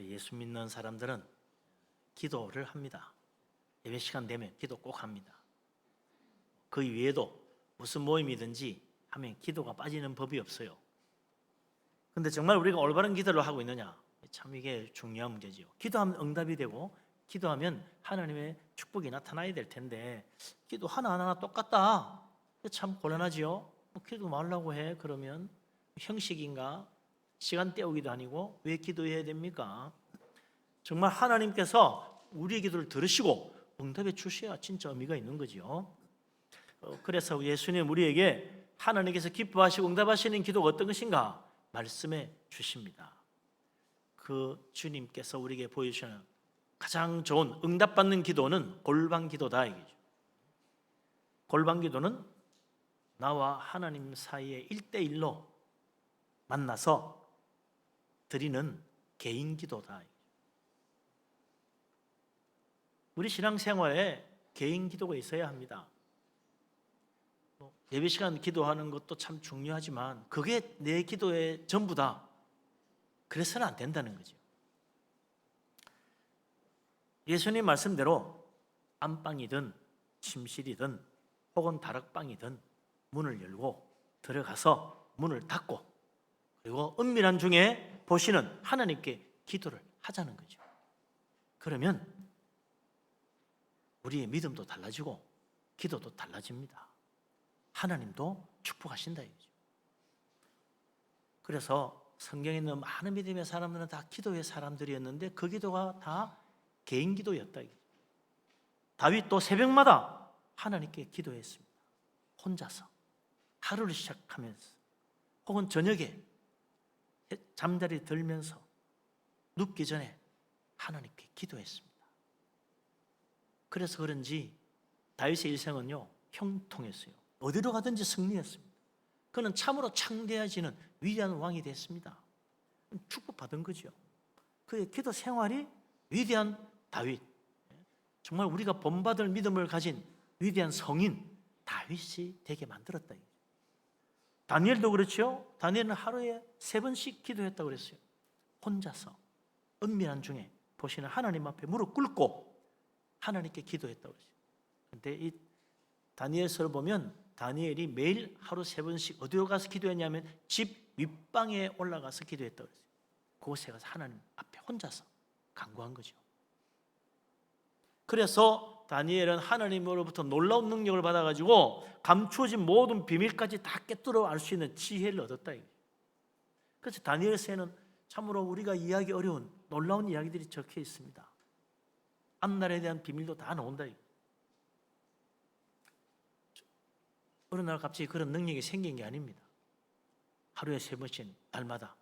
예수 믿는 사람들은 기도를 합니다. 예배 시간 되면 기도 꼭 합니다. 그 외에도 무슨 모임이든지 하면 기도가 빠지는 법이 없어요. 근데 정말 우리가 올바른 기도를 하고 있느냐? 참 이게 중요한 문제지요. 기도하면 응답이 되고 기도하면 하나님의 축복이 나타나야 될 텐데 기도 하나하나 똑같다. 참 곤란하지요. 기도 말라고 해. 그러면 형식인가? 시간 때우기도 아니고 왜 기도해야 됩니까? 정말 하나님께서 우리의 기도를 들으시고 응답해 주셔야 진짜 의미가 있는 거죠. 그래서 예수님 우리에게 하나님께서 기뻐하시고 응답하시는 기도가 어떤 것인가 말씀해 주십니다. 그 주님께서 우리에게 보여주시는 가장 좋은 응답받는 기도는 골방 기도다 이거죠. 골방 기도는 나와 하나님 사이에 1대1로 만나서 드리는 개인 기도다. 우리 신앙생활에 개인 기도가 있어야 합니다. 예배 시간 기도하는 것도 참 중요하지만 그게 내 기도의 전부다. 그래서는 안 된다는 거죠. 예수님 말씀대로 안방이든 침실이든 혹은 다락방이든 문을 열고 들어가서 문을 닫고 그리고 은밀한 중에 보시는 하나님께 기도를 하자는 거죠. 그러면 우리의 믿음도 달라지고 기도도 달라집니다. 하나님도 축복하신다 이거죠. 그래서 성경에 있는 많은 믿음의 사람들은 다 기도의 사람들이었는데 그 기도가 다 개인 기도였다 이거죠. 다윗도 새벽마다 하나님께 기도했습니다. 혼자서 하루를 시작하면서 혹은 저녁에 잠자리 들면서 눕기 전에 하나님께 기도했습니다. 그래서 그런지 다윗의 일생은요 형통했어요. 어디로 가든지 승리했습니다. 그는 참으로 창대해지는 위대한 왕이 됐습니다. 축복받은 거죠. 그의 기도 생활이 위대한 다윗, 정말 우리가 본받을 믿음을 가진 위대한 성인 다윗이 되게 만들었다. 다니엘도 그렇죠. 다니엘은 하루에 3번씩 기도했다고 그랬어요. 혼자서 은밀한 중에 보시는 하나님 앞에 무릎 꿇고 하나님께 기도했다고 그랬어요. 그런데 이 다니엘서를 보면 다니엘이 매일 하루 3번씩 어디로 가서 기도했냐면 집 윗방에 올라가서 기도했다고 그랬어요. 그곳에 가서 하나님 앞에 혼자서 간구한 거죠. 그래서 다니엘은 하나님으로부터 놀라운 능력을 받아가지고 감추어진 모든 비밀까지 다 꿰뚫어 알 수 있는 지혜를 얻었다. 그래서 다니엘서에는 참으로 우리가 이해하기 어려운 놀라운 이야기들이 적혀 있습니다. 앞날에 대한 비밀도 다 나온다. 어느 날 갑자기 그런 능력이 생긴 게 아닙니다. 하루에 3번씩 날마다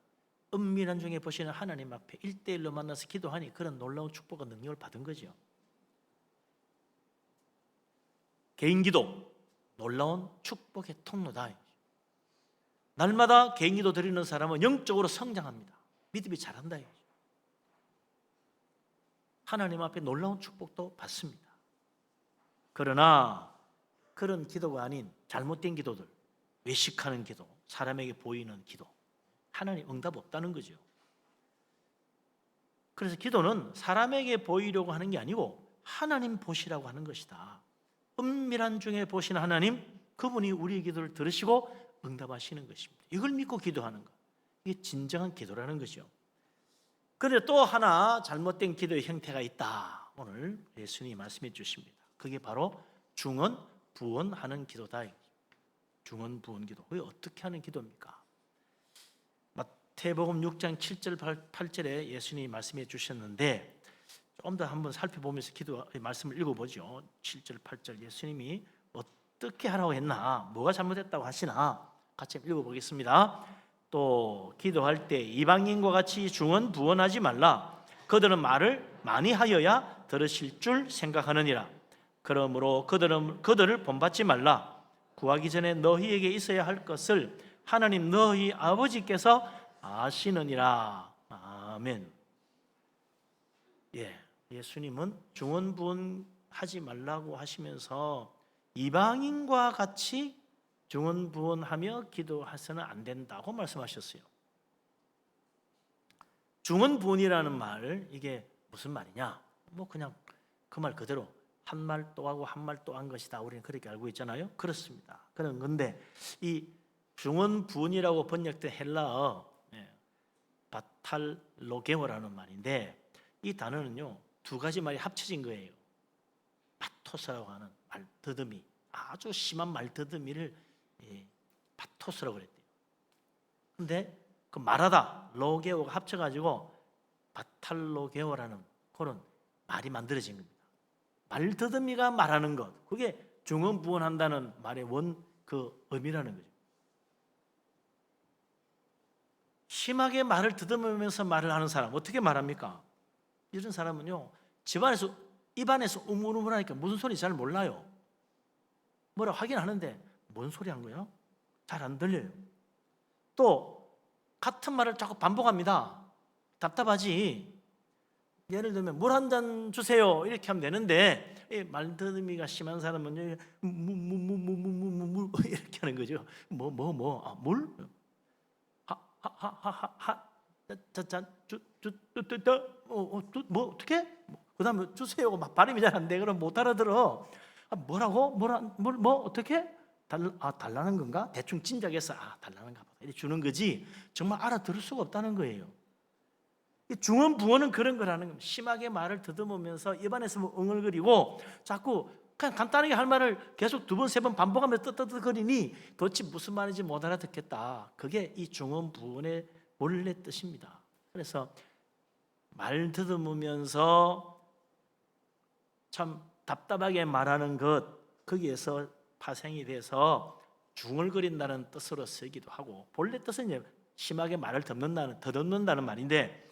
은밀한 중에 보시는 하나님 앞에 1대1로 만나서 기도하니 그런 놀라운 축복과 능력을 받은 거죠. 개인 기도, 놀라운 축복의 통로다. 날마다 개인 기도 드리는 사람은 영적으로 성장합니다. 믿음이 자란다. 하나님 앞에 놀라운 축복도 받습니다. 그러나 그런 기도가 아닌 잘못된 기도들, 외식하는 기도, 사람에게 보이는 기도, 하나님 응답 없다는 거죠. 그래서 기도는 사람에게 보이려고 하는 게 아니고 하나님 보시라고 하는 것이다. 은밀한 중에 보시는 하나님, 그분이 우리의 기도를 들으시고 응답하시는 것입니다. 이걸 믿고 기도하는 것, 이게 진정한 기도라는 거죠. 그런데 또 하나 잘못된 기도의 형태가 있다. 오늘 예수님이 말씀해 주십니다. 그게 바로 중언 부언하는 기도다. 중언 부언 기도. 그게 어떻게 하는 기도입니까? 마태복음 6장 7절 8절에 예수님이 말씀해 주셨는데 좀 더 한번 살펴보면서 기도 말씀을 읽어보죠. 7절 8절 예수님이 어떻게 하라고 했나, 뭐가 잘못했다고 하시나 같이 읽어보겠습니다. 또 기도할 때 이방인과 같이 중언 부언하지 말라. 그들은 말을 많이 하여야 들으실 줄 생각하느니라. 그러므로 그들을 본받지 말라. 구하기 전에 너희에게 있어야 할 것을 하나님 너희 아버지께서 아시느니라. 아멘. 예수님은 중언부언하지 말라고 하시면서 이방인과 같이 중언부언하며 기도해서는 안 된다고 말씀하셨어요. 중언부언이라는 말, 이게 무슨 말이냐? 뭐 그냥 그 말 그대로 한 말 또 하고 한 말 또 한 것이다. 우리는 그렇게 알고 있잖아요. 그렇습니다. 그런 건데 이 중언부언이라고 번역된 헬라어 바탈로게오라는 말인데, 이 단어는요 두 가지 말이 합쳐진 거예요. 파토스라고 하는 말더듬이, 아주 심한 말더듬이를 파토스라고 그랬대요. 근데 그 말하다 로게오가 합쳐가지고 바탈로게오라는 그런 말이 만들어진 겁니다. 말더듬이가 말하는 것, 그게 중언부언한다는 말의 그 의미라는 거죠. 심하게 말을 더듬으면서 말을 하는 사람, 어떻게 말합니까? 이런 사람은요 입안에서 우물우물하니까 무슨 소리인지 잘 몰라요. 뭐라 하긴 하는데 뭔 소리 한 거예요? 잘 안 들려요. 또 같은 말을 자꾸 반복합니다. 답답하지. 예를 들면 물 한 잔 주세요 이렇게 하면 되는데, 말더듬이가 심한 사람은 물 이렇게 하는 거죠. 물? 뭐 어떻게? 그다음에 주세요. 막 발음이 잘 안 돼. 그럼 못 알아들어. 뭐라고? 뭐 어떻게? 달라는 건가? 대충 짐작해서 달라는가 보다 이렇게 주는 거지 정말 알아들을 수가 없다는 거예요. 중언부언은 그런 거라는 겁니다. 심하게 말을 더듬으면서 입안에서 뭐 응얼거리고 자꾸 그냥 간단하게 할 말을 계속 두 번, 세 번 반복하면서 떠떠거리니 도대체 무슨 말인지 못 알아듣겠다. 그게 이 중언부언의 원래 뜻입니다. 그래서 말 더듬으면서 참 답답하게 말하는 것, 거기에서 파생이 돼서 중얼거린다는 뜻으로 쓰기도 하고, 본래 뜻은 이제 심하게 말을 더듬는다는 말인데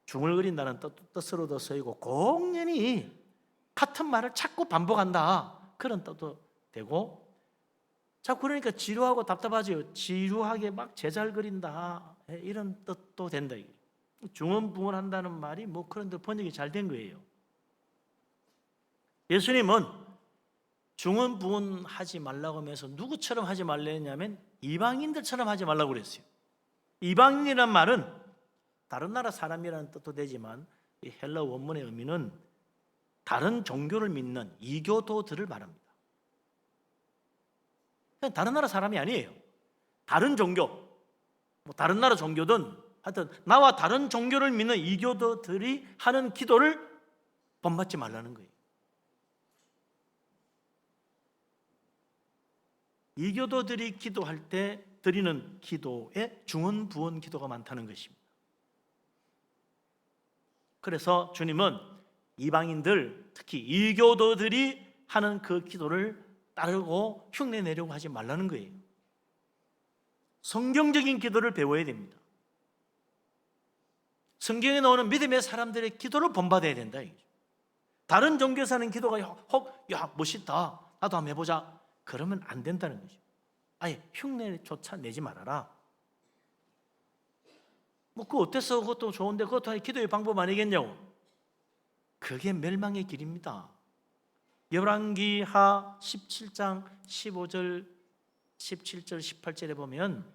중얼거린다는 뜻으로도 쓰이고, 공연히 같은 말을 자꾸 반복한다 그런 뜻도 되고, 자꾸 그러니까 지루하고 답답하죠. 지루하게 막 제잘거린다 이런 뜻도 된다. 중언부언한다는 말이 뭐 그런 데 번역이 잘 된 거예요. 예수님은 중언부언하지 말라고 하면서 누구처럼 하지 말라 했냐면 이방인들처럼 하지 말라고 그랬어요. 이방인이란 말은 다른 나라 사람이라는 뜻도 되지만 이 헬라 원문의 의미는 다른 종교를 믿는 이교도들을 말합니다. 그냥 다른 나라 사람이 아니에요. 다른 종교, 뭐 다른 나라 종교든 하여튼 나와 다른 종교를 믿는 이교도들이 하는 기도를 본받지 말라는 거예요. 이교도들이 기도할 때 드리는 기도에 중언부언 기도가 많다는 것입니다. 그래서 주님은 이방인들, 특히 이교도들이 하는 그 기도를 따르고 흉내 내려고 하지 말라는 거예요. 성경적인 기도를 배워야 됩니다. 성경에 나오는 믿음의 사람들의 기도를 본받아야 된다. 다른 종교에서 하는 기도가 야 멋있다, 나도 한번 해보자, 그러면 안 된다는 거죠. 아예 흉내조차 내지 말아라. 뭐 그거 어땠어? 그것도 좋은데 그것도 기도의 방법 아니겠냐고. 그게 멸망의 길입니다. 열왕기하 17장 15절 17절 18절에 보면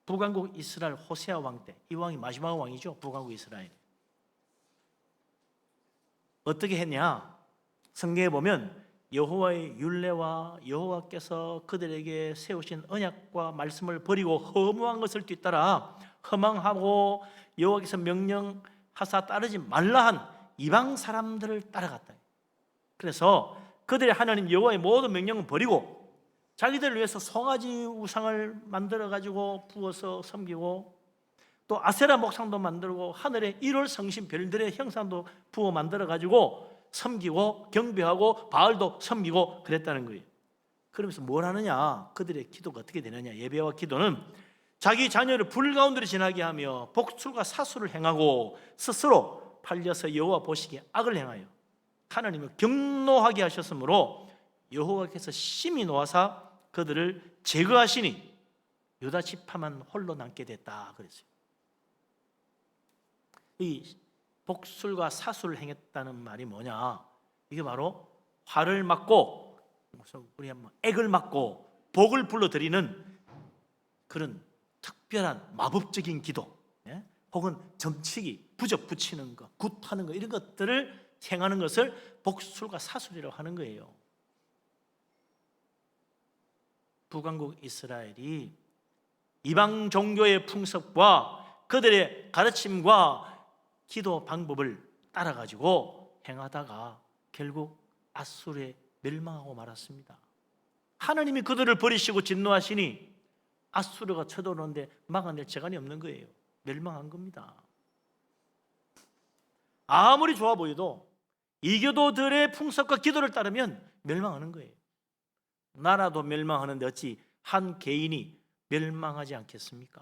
북왕국 이스라엘 호세아 왕 때, 이 왕이 마지막 왕이죠. 북왕국 이스라엘. 어떻게 했냐? 성경에 보면 여호와의 율례와 여호와께서 그들에게 세우신 언약과 말씀을 버리고 허무한 것을 뒤따라 허망하고 여호와께서 명령하사 따르지 말라 한 이방 사람들을 따라갔다. 그래서 그들의 하나님 여호와의 모든 명령은 버리고 자기들을 위해서 송아지 우상을 만들어 가지고 부어서 섬기고, 또 아세라 목상도 만들고 하늘의 1월 성신 별들의 형상도 부어 만들어 가지고 섬기고 경배하고 바알도 섬기고 그랬다는 거예요. 그러면서 뭘 하느냐? 그들의 기도가 어떻게 되느냐? 예배와 기도는 자기 자녀를 불 가운데로 지나게 하며 복술과 사수를 행하고 스스로 팔려서 여호와 보시기에 악을 행하여 하나님을 경노하게 하셨으므로 여호와께서 심히 노하사 그들을 제거하시니 유다 지파만 홀로 남게 됐다 그랬어요. 이 복술과 사수를 행했다는 말이 뭐냐? 이게 바로 화를 맞고 우리 한번 액을 맞고 복을 불러드리는 그런 특별한 마법적인 기도, 혹은 점치기, 부적 붙이는 것, 굿하는 것, 이런 것들을 행하는 것을 복술과 사술이라고 하는 거예요. 북왕국 이스라엘이 이방 종교의 풍습과 그들의 가르침과 기도 방법을 따라가지고 행하다가 결국 아수르에 멸망하고 말았습니다. 하나님이 그들을 버리시고 진노하시니 아수르가 쳐들어오는데 막아낼 재간이 없는 거예요. 멸망한 겁니다. 아무리 좋아 보여도 이교도들의 풍습과 기도를 따르면 멸망하는 거예요. 나라도 멸망하는데 어찌 한 개인이 멸망하지 않겠습니까?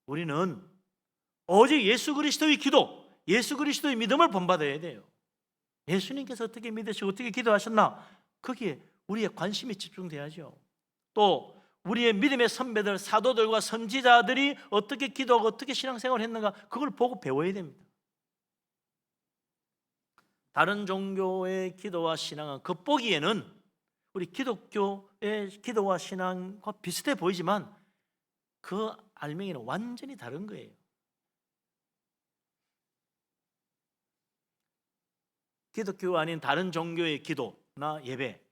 우리는 오직 예수 그리스도의 기도, 예수 그리스도의 믿음을 본받아야 돼요. 예수님께서 어떻게 믿으시고 어떻게 기도하셨나? 거기에 우리의 관심이 집중돼야죠. 또 우리의 믿음의 선배들, 사도들과 선지자들이 어떻게 기도하고 어떻게 신앙생활을 했는가, 그걸 보고 배워야 됩니다. 다른 종교의 기도와 신앙은 겉보기에는 우리 기독교의 기도와 신앙과 비슷해 보이지만 그 알맹이는 완전히 다른 거예요. 기독교가 아닌 다른 종교의 기도나 예배,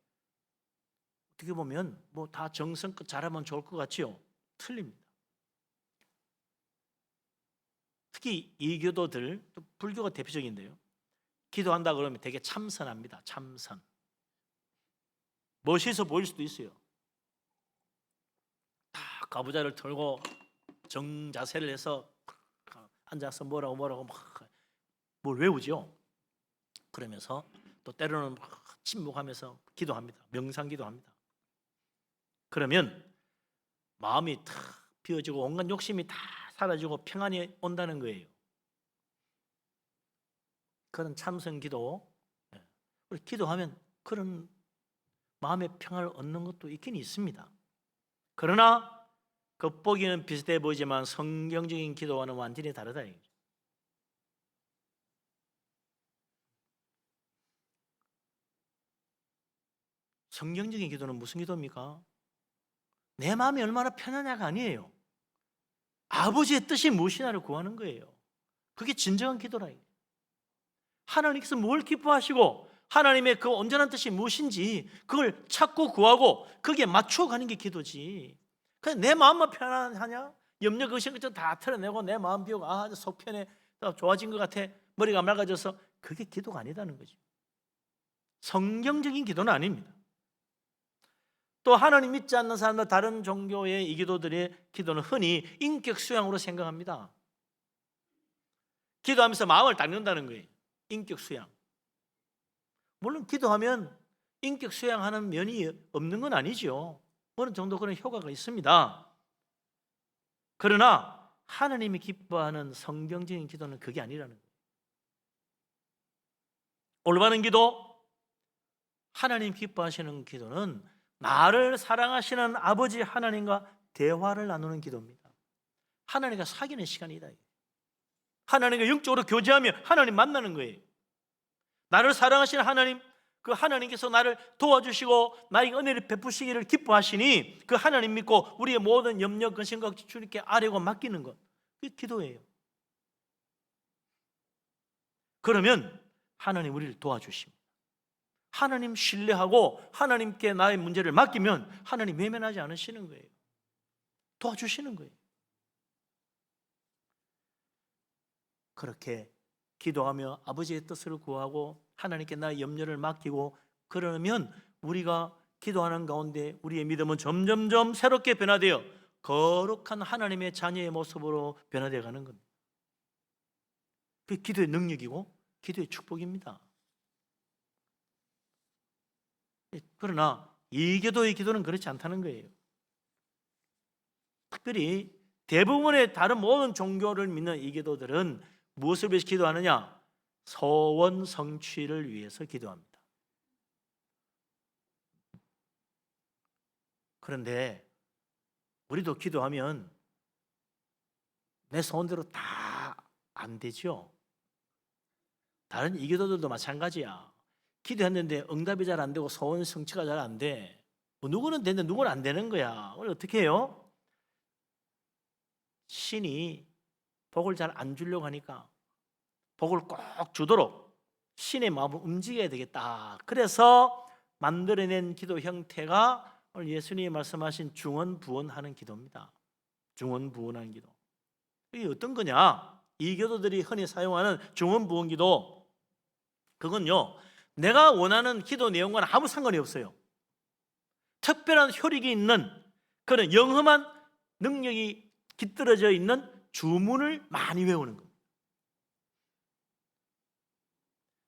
어떻게 보면 뭐 다 정성껏 잘하면 좋을 것 같지요? 틀립니다. 특히 이교도들, 불교가 대표적인데요, 기도한다 그러면 되게 참선합니다. 참선. 멋있어 보일 수도 있어요. 다 가부좌를 털고 정자세를 해서 앉아서 뭐라고 막 뭘 외우죠. 그러면서 또 때로는 침묵하면서 기도합니다. 명상 기도합니다. 그러면 마음이 탁 비워지고 온갖 욕심이 다 사라지고 평안이 온다는 거예요. 그런 참선 기도, 우리 기도하면 그런 마음의 평안을 얻는 것도 있긴 있습니다. 그러나 겉보기는 비슷해 보이지만 성경적인 기도와는 완전히 다르다. 성경적인 기도는 무슨 기도입니까? 내 마음이 얼마나 편하냐가 아니에요. 아버지의 뜻이 무엇이냐를 구하는 거예요. 그게 진정한 기도라. 하나님께서 뭘 기뻐하시고 하나님의 그 온전한 뜻이 무엇인지 그걸 찾고 구하고 거기에 맞춰가는 게 기도지. 그냥 내 마음만 편안하냐? 염려 걱정 다 털어내고 내 마음 비우고 속 편해, 좋아진 것 같아, 머리가 맑아져서, 그게 기도가 아니다는 거죠. 성경적인 기도는 아닙니다. 또 하나님 믿지 않는 사람들, 다른 종교의 이 기도들의 기도는 흔히 인격 수양으로 생각합니다. 기도하면서 마음을 닦는다는 거예요. 인격 수양. 물론 기도하면 인격 수양하는 면이 없는 건 아니죠. 어느 정도 그런 효과가 있습니다. 그러나 하나님이 기뻐하는 성경적인 기도는 그게 아니라는 거예요. 올바른 기도, 하나님 기뻐하시는 기도는 나를 사랑하시는 아버지 하나님과 대화를 나누는 기도입니다. 하나님과 사귀는 시간이다. 하나님과 영적으로 교제하며 하나님 만나는 거예요. 나를 사랑하시는 하나님, 그 하나님께서 나를 도와주시고 나에게 은혜를 베푸시기를 기뻐하시니 그 하나님 믿고 우리의 모든 염려, 근심과 주님께 아뢰고 맡기는 것, 그게 기도예요. 그러면 하나님 우리를 도와주십니다. 하나님 신뢰하고 하나님께 나의 문제를 맡기면 하나님 외면하지 않으시는 거예요. 도와주시는 거예요. 그렇게 기도하며 아버지의 뜻을 구하고 하나님께 나의 염려를 맡기고 그러면 우리가 기도하는 가운데 우리의 믿음은 점점점 새롭게 변화되어 거룩한 하나님의 자녀의 모습으로 변화되어 가는 겁니다. 그게 기도의 능력이고 기도의 축복입니다. 그러나 이교도의 기도는 그렇지 않다는 거예요. 특별히 대부분의 다른 모든 종교를 믿는 이교도들은 무엇을 위해서 기도하느냐? 소원 성취를 위해서 기도합니다. 그런데 우리도 기도하면 내 소원대로 다 안 되죠. 다른 이교도들도 마찬가지야. 기도했는데 응답이 잘 안 되고 소원 성취가 잘 안 돼. 뭐 누구는 되는데 누구는 안 되는 거야. 우리 어떻게 해요? 신이 복을 잘 안 주려고 하니까 복을 꼭 주도록 신의 마음을 움직여야 되겠다. 그래서 만들어낸 기도 형태가 오늘 예수님이 말씀하신 중언부언하는 기도입니다. 중언부언하는 기도. 이게 어떤 거냐? 이 교도들이 흔히 사용하는 중언부언 기도, 그건요, 내가 원하는 기도 내용과는 아무 상관이 없어요. 특별한 효력이 있는 그런 영험한 능력이 깃들어져 있는 주문을 많이 외우는 겁니다.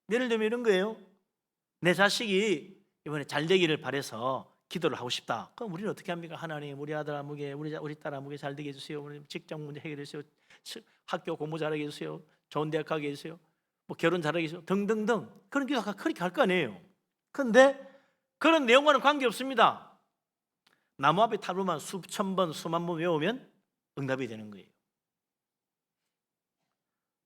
예를 들면 이런 거예요. 내 자식이 이번에 잘 되기를 바라서 기도를 하고 싶다. 그럼 우리는 어떻게 합니까? 하나님, 우리 아들 아무개, 우리 딸 아무개 잘 되게 해주세요. 우리 직장 문제 해결해 주세요. 학교 공부 잘하게 해주세요. 좋은 대학 가게 해주세요. 뭐 결혼 잘하게 해주세요. 등등등. 그런 기도가 그렇게 할 거 아니에요. 그런데 그런 내용과는 관계없습니다. 나무 앞에 타로만 수천 번, 수만 번 외우면 응답이 되는 거예요.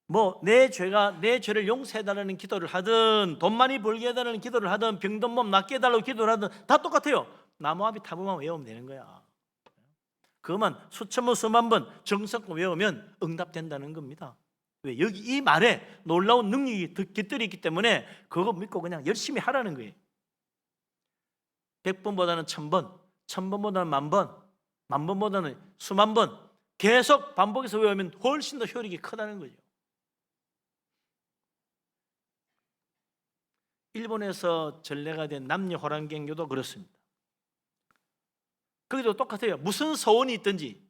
뭐 내 죄를 용서해달라는 기도를 하든, 돈 많이 벌게 해달라는 기도를 하든, 병든 몸 낫게 해달라고 기도를 하든 다 똑같아요. 나무 앞에 타로만 외우면 되는 거야. 그것만 수천 번, 수만 번 정성껏 외우면 응답된다는 겁니다. 왜? 여기 이 말에 놀라운 능력이 깃들어 있기 때문에 그거 믿고 그냥 열심히 하라는 거예요. 100번보다는 1000번, 1000번보다는 10,000번, 10,000번보다는 수만 번 계속 반복해서 외우면 훨씬 더 효력이 크다는 거죠. 일본에서 전례가 된 남녀호랑경교도 그렇습니다. 거기도 똑같아요. 무슨 소원이 있든지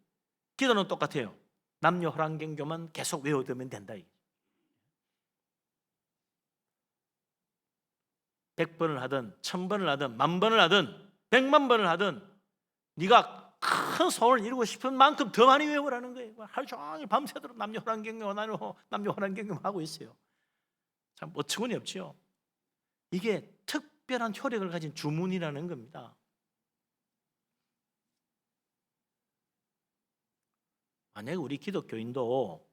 기도는 똑같아요. 남녀호랑경교만 계속 외워두면 된다. 100번을 하든 1000번을 하든 10,000번을 하든 100만 번을 하든 네가 큰 소원을 이루고 싶은 만큼 더 많이 외우라는 거예요. 하루 종일 밤새도록 남녀호랑경교 하고 있어요. 참 어처구니 없죠. 이게 특별한 효력을 가진 주문이라는 겁니다. 만약에 우리 기독교인도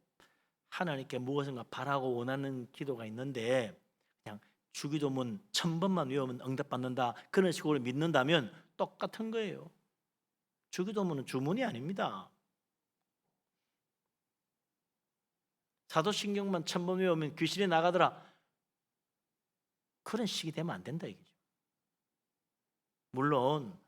하나님께 무엇인가 바라고 원하는 기도가 있는데 그냥 주기도문 1000번만 외우면 응답받는다, 그런 식으로 믿는다면 똑같은 거예요. 주기도문은 주문이 아닙니다. 사도신경만 1000번 외우면 귀신이 나가더라, 그런 식이 되면 안 된다 이거죠. 물론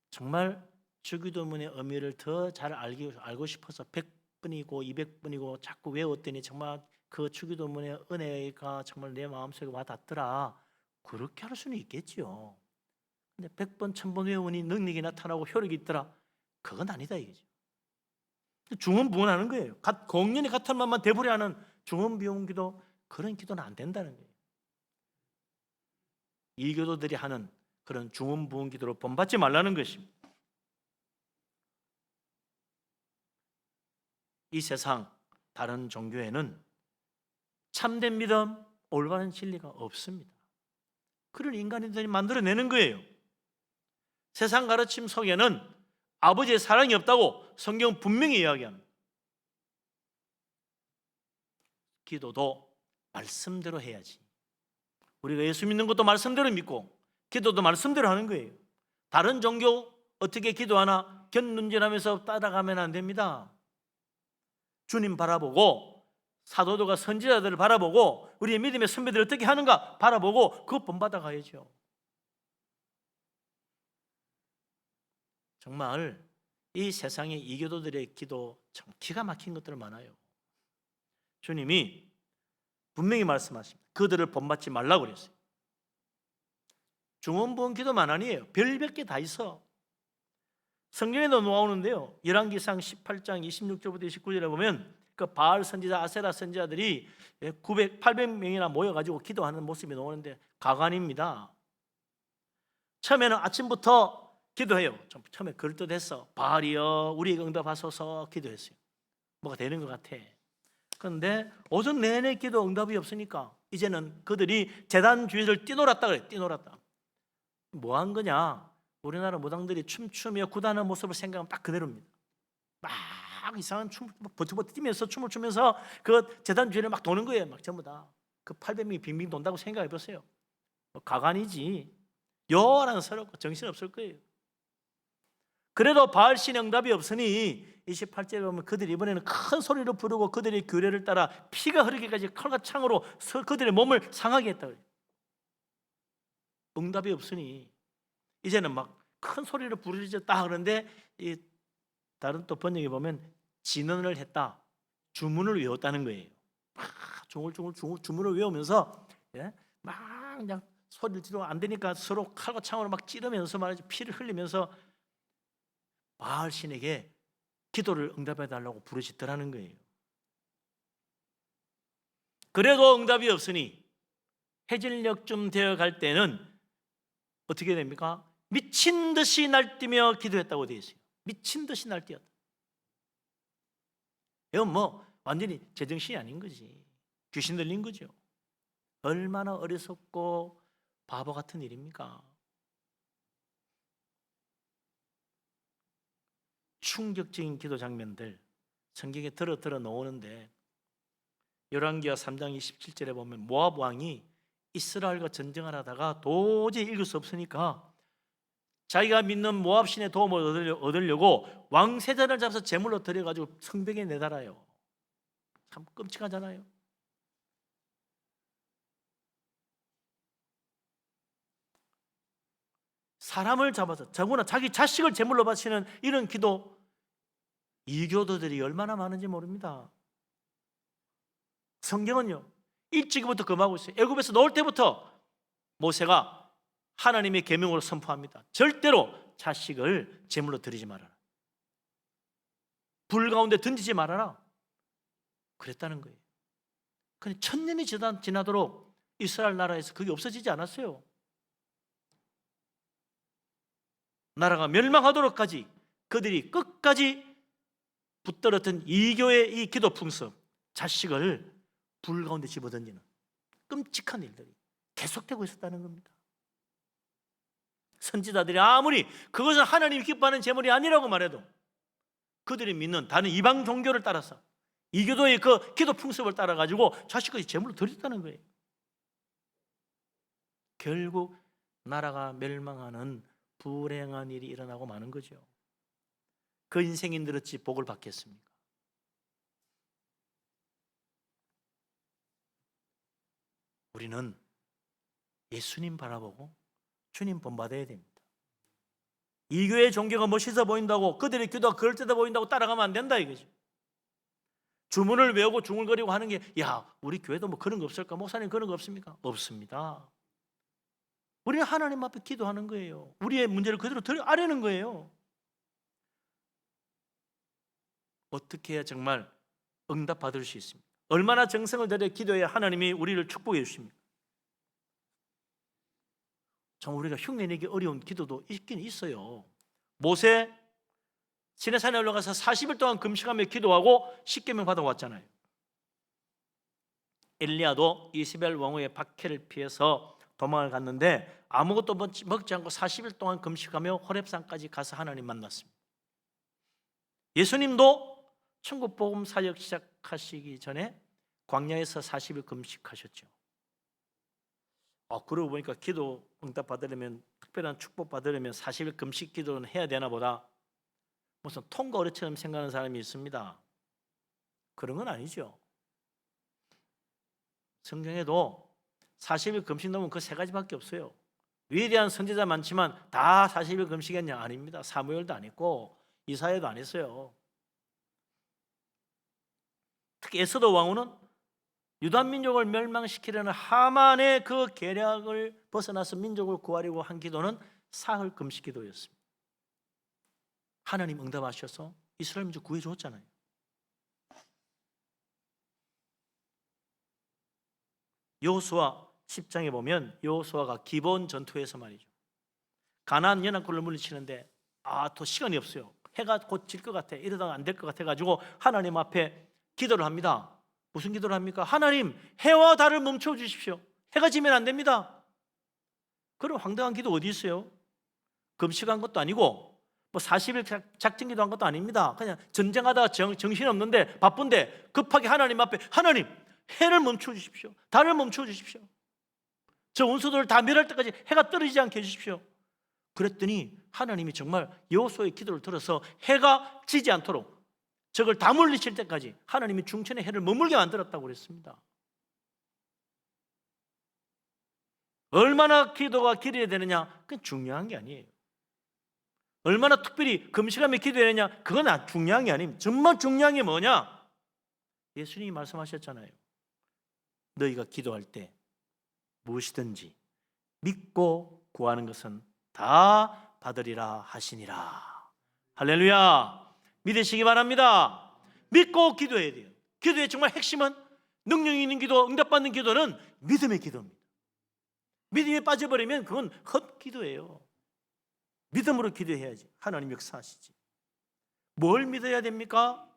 정말 주기도문의 의미를 더 잘 알고 싶어서 100번이고 200번이고 자꾸 외웠더니 정말 그 주기도문의 은혜가 정말 내 마음속에 와닿더라, 그렇게 할 수는 있겠죠. 근데 100번, 1000번 외우니 능력이 나타나고 효력이 있더라, 그건 아니다 이거죠. 중언부언하는 거예요. 공연히 같은 말만 되풀이하는 중언부언 기도, 그런 기도는 안 된다는 거예요. 이교도들이 하는 그런 중언부언 기도로 본받지 말라는 것입니다. 이 세상 다른 종교에는 참된 믿음, 올바른 진리가 없습니다. 그런 인간들이 만들어내는 거예요. 세상 가르침 속에는 아버지의 사랑이 없다고 성경 분명히 이야기합니다. 기도도 말씀대로 해야지. 우리가 예수 믿는 것도 말씀대로 믿고 기도도 말씀대로 하는 거예요. 다른 종교 어떻게 기도하나 견눈질하면서 따라가면 안 됩니다. 주님 바라보고, 사도들과 선지자들을 바라보고, 우리의 믿음의 선배들이 어떻게 하는가 바라보고 그것 본받아 가야죠. 정말 이 세상의 이교도들의 기도 참 기가 막힌 것들 많아요. 주님이 분명히 말씀하십니다. 그들을 본받지 말라고 그랬어요. 중언부언 기도만 아니에요. 별별 게 다 있어. 성경에도 나오는데요, 열왕기상 18장 26절부터 29절에 보면 그 바알 선지자, 아세라 선지자들이 800명이나 모여가지고 기도하는 모습이 나오는데 가관입니다. 처음에는 아침부터 기도해요. 처음에 그럴듯했어. 바알이여 우리에게 응답하소서 기도했어요. 뭐가 되는 것 같아. 그런데 오전 내내 기도 응답이 없으니까 이제는 그들이 제단 주위를 뛰놀았다 그래. 뛰놀았다. 뭐 한 거냐? 우리나라 무당들이 춤추며 구다는 모습을 생각하면 딱 그대로입니다. 막 이상한 춤, 버티버티 뛰면서 춤을 추면서 그 제단 주위를 막 도는 거예요. 막 전부 다. 그 800명이 빙빙 돈다고 생각해 보세요. 가관이지. 요란스럽고 정신없을 거예요. 그래도 바알 신의 응답이 없으니 28절에 보면 그들이 이번에는 큰 소리로 부르고 그들의 규례를 따라 피가 흐르기까지 칼과 창으로 그들의 몸을 상하게 했다. 응답이 없으니 이제는 막 큰 소리로 부르짖었다 그러는데 이 다른 또 번역에 보면 진언을 했다, 주문을 외웠다는 거예요. 중얼중얼 주문을 외우면서 막 그냥 소리를 지르고 안 되니까 서로 칼과 창으로 막 찌르면서 말이지, 피를 흘리면서 바알 신에게 기도를 응답해 달라고 부르짖더라는 거예요. 그래도 응답이 없으니 해질녘쯤 되어 갈 때는 어떻게 됩니까? 미친 듯이 날뛰며 기도했다고 되어 있어요. 미친 듯이 날뛰었다. 이건 뭐 완전히 제정신이 아닌 거지. 귀신 들린 거죠. 얼마나 어리석고 바보 같은 일입니까? 충격적인 기도 장면들 성경에 들어 나오는데 열왕기하 3장 27절에 보면 모압 왕이 이스라엘과 전쟁을 하다가 도저히 이길 수 없으니까 자기가 믿는 모압 신의 도움을 얻으려고 왕세자를 잡아서 제물로 드려가지고 성벽에 내달아요. 참 끔찍하잖아요. 사람을 잡아서 더구나 자기 자식을 제물로 바치는 이런 기도, 이교도들이 얼마나 많은지 모릅니다. 성경은요 일찍부터 금하고 있어요. 애굽에서 나올 때부터 모세가 하나님의 계명으로 선포합니다. 절대로 자식을 제물로 드리지 말아라, 불 가운데 던지지 말아라, 그랬다는 거예요. 근데 1000년이 지나도록 이스라엘 나라에서 그게 없어지지 않았어요. 나라가 멸망하도록까지 그들이 끝까지 붙들었던 이교의 이 기도 풍습, 자식을 불 가운데 집어던지는 끔찍한 일들이 계속되고 있었다는 겁니다. 선지자들이 아무리 그것은 하나님이 기뻐하는 제물이 아니라고 말해도 그들이 믿는 다른 이방 종교를 따라서 이교도의 그 기도 풍습을 따라가지고 자식까지 제물로 드렸다는 거예요. 결국 나라가 멸망하는 불행한 일이 일어나고 마는 거죠. 그 인생인들 어찌 복을 받겠습니까? 우리는 예수님 바라보고 주님 본받아야 됩니다. 이교의 종교가 멋있어 보인다고, 그들의 기도가 그럴듯해 보인다고 따라가면 안 된다 이거죠. 주문을 외우고 중얼거리고 하는 게, 야 우리 교회도 뭐 그런 거 없을까? 목사님 그런 거 없습니까? 없습니다. 우리는 하나님 앞에 기도하는 거예요. 우리의 문제를 그대로 아뢰는 거예요. 어떻게 해야 정말 응답 받을 수 있습니까? 얼마나 정성을 들여 기도해야 하나님이 우리를 축복해 주십니까? 정 우리가 흉내내기 어려운 기도도 있긴 있어요. 모세 시내산에 올라가서 40일 동안 금식하며 기도하고 십계명 받아왔잖아요. 엘리야도 이스벨 왕후의 박해를 피해서 도망을 갔는데 아무것도 먹지 않고 40일 동안 금식하며 호렙산까지 가서 하나님 만났습니다. 예수님도 천국 복음 사역 시작하시기 전에 광야에서 40일 금식하셨죠. 그러고 보니까 기도 응답 받으려면, 특별한 축복 받으려면 40일 금식 기도는 해야 되나 보다, 무슨 통과 어뢰처럼 생각하는 사람이 있습니다. 그런 건 아니죠. 성경에도 40일 금식 넘으면 그 3가지밖에 없어요. 위대한 선지자 많지만 다 40일 금식했냐? 아닙니다. 사무엘도 안 했고 이사야도 안 했어요. 특히 에스더 왕후는 유다 민족을 멸망시키려는 하만의 그 계략을 벗어나서 민족을 구하려고 한 기도는 사흘 금식 기도였습니다. 하나님 응답하셔서 이스라엘 민족 구해줬잖아요. 여호수아 10장에 보면 여호수아가 기본 전투에서 말이죠, 가나안 연합군을 물리치는데 또 시간이 없어요. 해가 곧 질 것 같아. 이러다가 안 될 것 같아가지고 하나님 앞에 기도를 합니다. 무슨 기도를 합니까? 하나님, 해와 달을 멈춰 주십시오. 해가 지면 안 됩니다. 그런 황당한 기도 어디 있어요? 금식한 것도 아니고 뭐 40일 작정기도 한 것도 아닙니다. 그냥 전쟁하다가 정신없는데 바쁜데 급하게 하나님 앞에, 하나님 해를 멈춰 주십시오. 달을 멈춰 주십시오. 저 원수들을 다 멸할 때까지 해가 떨어지지 않게 해주십시오. 그랬더니 하나님이 정말 여호수아의 기도를 들어서 해가 지지 않도록 적을 다 물리칠 때까지 하나님이 중천의 해를 머물게 만들었다고 그랬습니다. 얼마나 기도가 길어야 되느냐, 그건 중요한 게 아니에요. 얼마나 특별히 금식하며 기도해야 되느냐, 그건 중요한 게 아닙니다. 정말 중요한 게 뭐냐? 예수님이 말씀하셨잖아요. 너희가 기도할 때 무엇이든지 믿고 구하는 것은 다 받으리라 하시니라. 할렐루야. 믿으시기 바랍니다. 믿고 기도해야 돼요. 기도의 정말 핵심은, 능력 있는 기도, 응답받는 기도는 믿음의 기도입니다. 믿음에 빠져버리면 그건 헛기도예요. 믿음으로 기도해야지 하나님 역사하시지. 뭘 믿어야 됩니까?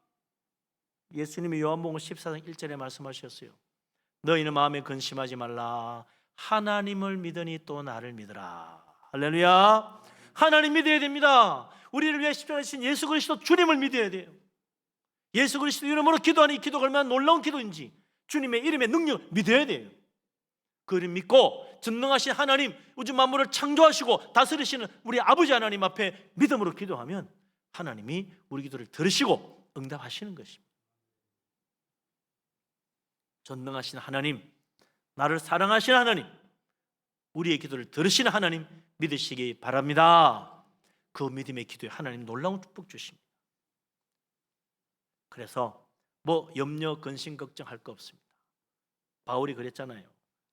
예수님이 요한복음 14장 1절에 말씀하셨어요. 너희는 마음에 근심하지 말라. 하나님을 믿으니 또 나를 믿으라. 할렐루야. 하나님 믿어야 됩니다. 우리를 위해 십자가하신 예수 그리스도 주님을 믿어야 돼요. 예수 그리스도 이름으로 기도하니 이 기도가 얼마나 놀라운 기도인지 주님의 이름의 능력 믿어야 돼요. 그를 믿고 전능하신 하나님, 우주 만물을 창조하시고 다스리시는 우리 아버지 하나님 앞에 믿음으로 기도하면 하나님이 우리 기도를 들으시고 응답하시는 것입니다. 전능하신 하나님, 나를 사랑하시는 하나님, 우리의 기도를 들으시는 하나님 믿으시기 바랍니다. 그 믿음의 기도에 하나님 놀라운 축복 주십니다. 그래서 뭐 염려, 근심, 걱정할 거 없습니다. 바울이 그랬잖아요.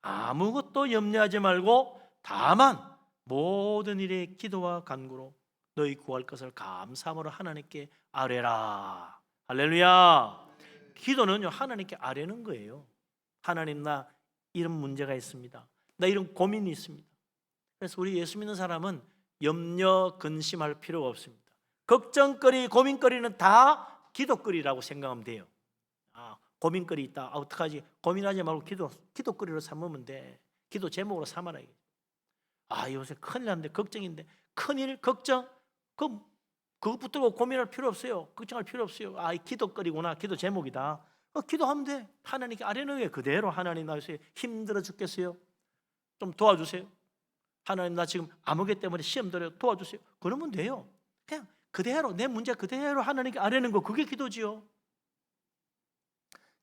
아무것도 염려하지 말고 다만 모든 일에 기도와 간구로 너희 구할 것을 감사함으로 하나님께 아뢰라. 할렐루야. 기도는요, 하나님께 아뢰는 거예요. 하나님, 나 이런 문제가 있습니다. 나 이런 고민이 있습니다. 그래서 우리 예수 믿는 사람은 염려, 근심할 필요가 없습니다. 걱정거리, 고민거리는 다 기도거리라고 생각하면 돼요. 고민거리 있다. 어떡하지? 고민하지 말고 기도거리로 삼으면 돼. 기도 제목으로 삼아라. 요새 큰일 났는데, 걱정인데, 큰일, 걱정, 그거 붙들고 고민할 필요 없어요. 걱정할 필요 없어요. 기도거리구나. 기도 제목이다. 기도하면 돼. 하나님께 아뢰는 게 그대로. 하나님, 나 요새 힘들어 죽겠어요. 좀 도와주세요. 하나님, 나 지금 암흑의 때문에 시험 들어요. 도와주세요. 그러면 돼요. 그냥 그대로, 내 문제 그대로 하나님께 아뢰는 거, 그게 기도지요.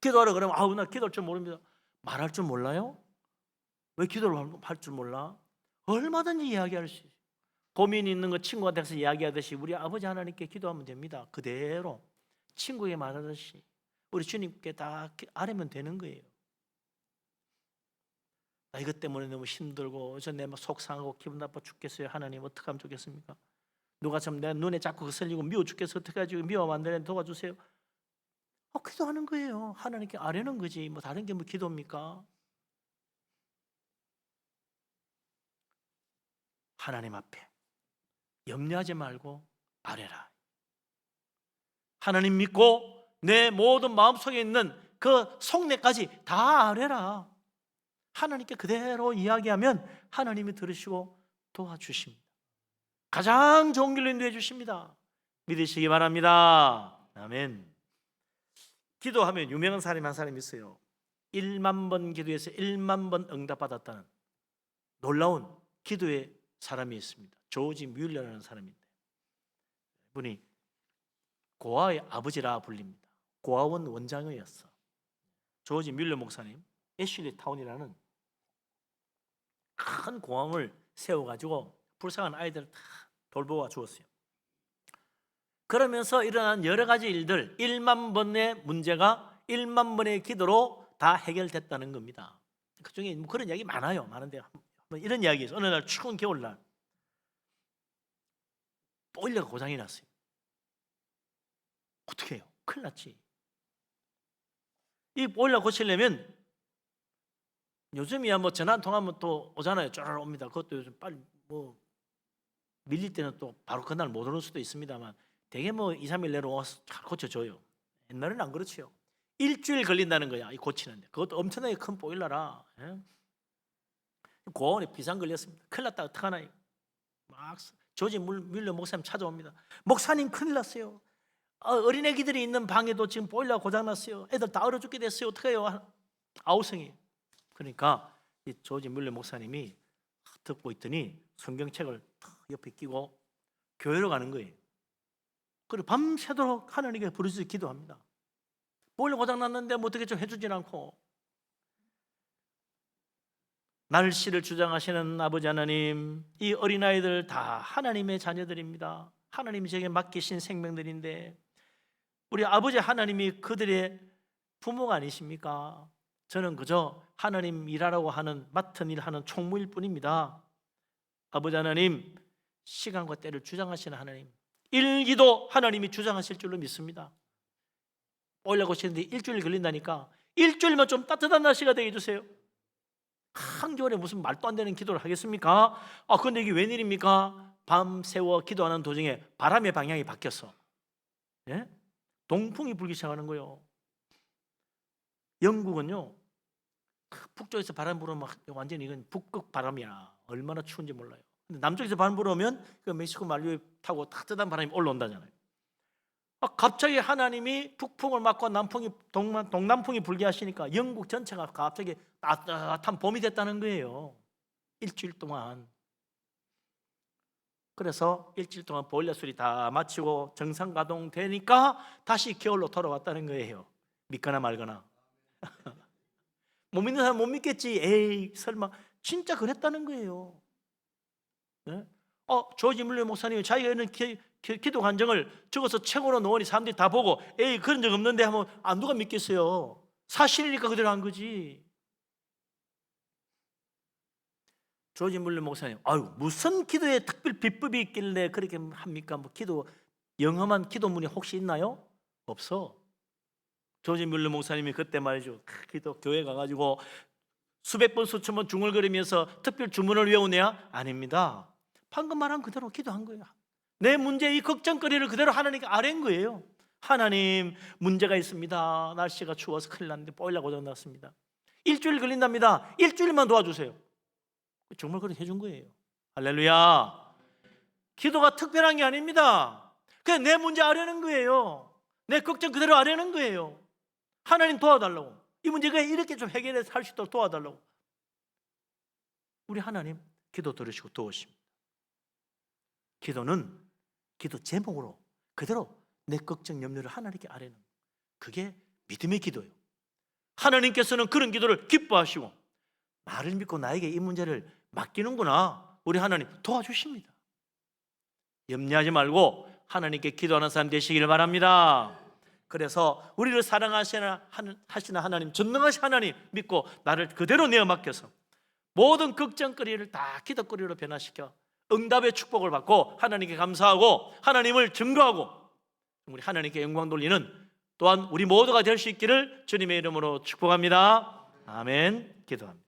기도하라 그러면 나 기도할 줄 모릅니다. 말할 줄 몰라요? 왜 기도를 할 줄 몰라? 얼마든지 이야기할 수 있어요. 고민이 있는 거 친구한테 가서 이야기하듯이 우리 아버지 하나님께 기도하면 됩니다. 그대로 친구에게 말하듯이 우리 주님께 다 아뢰면 되는 거예요. 나 이것 때문에 너무 힘들고 내 속 상하고 기분 나빠 죽겠어요. 하나님, 어떻게 하면 좋겠습니까? 누가 참 내 눈에 자꾸 거슬리고 미워 죽겠어. 어떻게 하지? 미워하면 안 되는데 도와주세요. 기도하는 거예요. 하나님께 아뢰는 거지. 뭐 다른 게 뭐 기도입니까? 하나님 앞에 염려하지 말고 아뢰라. 하나님 믿고 내 모든 마음속에 있는 그 속내까지 다 아뢰라. 하나님께 그대로 이야기하면 하나님이 들으시고 도와주십니다. 가장 좋은 길로 인도해 주십니다. 믿으시기 바랍니다. 아멘. 기도하면 유명한 사람이 한 사람이 있어요. 1만 번 기도해서 1만 번 응답받았다는 놀라운 기도의 사람이 있습니다. 조지 뮬러라는 사람인데, 이분이 고아의 아버지라 불립니다. 고아원 원장이었어. 조지 뮬러 목사님, 애슐리 타운이라는 큰 고아원을 세워가지고 불쌍한 아이들을 다 돌보아 주었어요. 그러면서 일어난 여러 가지 일들, 1만 번의 문제가 1만 번의 기도로 다 해결됐다는 겁니다. 그 중에 그런 이야기 많아요. 많은데 이런 이야기 있어요. 어느 날 추운 겨울날 보일러가 고장이 났어요. 어떻게 해요? 큰일 났지. 이 보일러 고치려면 요즘이야 뭐 전화 통화하면 또 오잖아요. 쫙 옵니다. 그것도 요즘 빨리 뭐 밀릴 때는 또 바로 그날 못 오는 수도 있습니다만 되게 뭐 2, 3일 내로 와서 잘 고쳐줘요. 옛날에는 안 그렇지요. 일주일 걸린다는 거야, 이 고치는데. 그것도 엄청나게 큰 보일러라. 고아원에 비상 걸렸습니다. 큰일 났다, 어떡하나. 막 조지 뮬러 목사님 찾아옵니다. 목사님, 큰일 났어요. 어린애기들이 있는 방에도 지금 보일러가 고장났어요. 애들 다 얼어 죽게 됐어요. 어떡해요? 아우성이. 그러니까 이 조지 뮬러 목사님이 듣고 있더니 성경책을 옆에 끼고 교회로 가는 거예요. 그리고 밤새도록 하나님께 부르짖어 기도합니다. 보일러 고장 났는데 뭐 어떻게 좀 해주진 않고. 날씨를 주장하시는 아버지 하나님, 이 어린아이들 다 하나님의 자녀들입니다. 하나님이 제게 맡기신 생명들인데 우리 아버지 하나님이 그들의 부모가 아니십니까? 저는 그저 하나님 일하라고 하는, 맡은 일 하는 총무일 뿐입니다. 아버지 하나님, 시간과 때를 주장하시는 하나님, 일기도 하나님이 주장하실 줄로 믿습니다. 보려고 하시는데 일주일 걸린다니까 일주일만 좀 따뜻한 날씨가 되게 해주세요. 한겨울에 무슨 말도 안 되는 기도를 하겠습니까? 근데 이게 웬일입니까? 밤새워 기도하는 도중에 바람의 방향이 바뀌었어. 예? 동풍이 불기 시작하는 거예요. 영국은요, 북쪽에서 바람 불으면 완전히 이건 북극 바람이야. 얼마나 추운지 몰라요. 근데 남쪽에서 바람 불으면 그 멕시코 만류에 타고 따뜻한 바람이 올라온다잖아요. 갑자기 하나님이 북풍을 맞고 동남풍이 불게 하시니까 영국 전체가 갑자기 따뜻한 봄이 됐다는 거예요. 일주일 동안. 그래서 일주일 동안 보일러 수리 다 마치고 정상 가동되니까 다시 겨울로 돌아왔다는 거예요. 믿거나 말거나. 못 믿는 사람 못 믿겠지. 에이 설마. 진짜 그랬다는 거예요. 네? 조지 물레 목사님이 자기가 있는 기도 간증을 적어서 책으로 놓으니 사람들이 다 보고 에이 그런 적 없는데 하면 누가 믿겠어요. 사실이니까 그대로 한 거지. 조지 물레 목사님, 무슨 기도에 특별 비법이 있길래 그렇게 합니까? 뭐 영험한 기도문이 혹시 있나요? 없어. 조지 물레 목사님이 그때 말이죠, 기도 교회 가가지고 수백 번 수천 번 중얼거리면서 특별 주문을 외우냐? 아닙니다. 방금 말한 그대로 기도한 거예요. 내 문제, 이 걱정거리를 그대로 하나님께 아뢰는 거예요. 하나님, 문제가 있습니다. 날씨가 추워서 큰일 났는데 보일러 고장 났습니다. 일주일 걸린답니다. 일주일만 도와주세요. 정말 그렇게 해준 거예요. 할렐루야. 기도가 특별한 게 아닙니다. 그냥 내 문제 아뢰는 거예요. 내 걱정 그대로 아뢰는 거예요. 하나님 도와달라고. 이 문제가 이렇게 좀 해결해서 할 수 있도록 도와달라고. 우리 하나님 기도 들으시고 도우십니다. 기도는 기도 제목으로 그대로 내 걱정 염려를 하나님께 아뢰는, 그게 믿음의 기도예요. 하나님께서는 그런 기도를 기뻐하시고 나를 믿고 나에게 이 문제를 맡기는구나. 우리 하나님 도와주십니다. 염려하지 말고 하나님께 기도하는 사람 되시길 바랍니다. 그래서 우리를 사랑하시는 하나님, 전능하신 하나님 믿고 나를 그대로 내어 맡겨서 모든 걱정거리를 다 기도거리로 변화시켜 응답의 축복을 받고 하나님께 감사하고 하나님을 증거하고 우리 하나님께 영광 돌리는 또한 우리 모두가 될 수 있기를 주님의 이름으로 축복합니다. 아멘. 기도합니다.